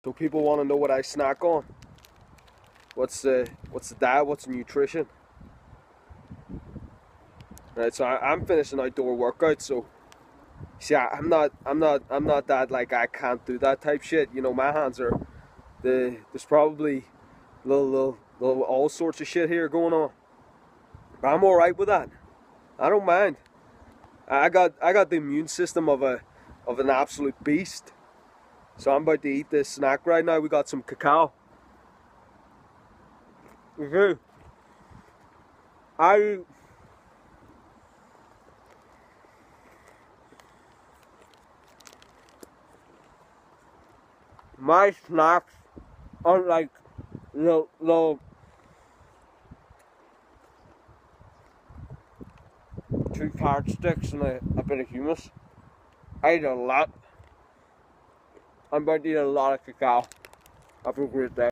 So people want to know what I snack on. What's the diet? What's the nutrition? Right. So I'm finishing outdoor workout. So see, I'm not that like I can't do that type shit. You know, my hands are there's probably little all sorts of shit here going on. But I'm all right with that. I don't mind. I got the immune system of an absolute beast. So I'm about to eat this snack right now. We got some cacao. My snacks are like little 2 carrot sticks and a bit of hummus. I eat a lot. I'm about to eat a lot of cacao. Have a great day.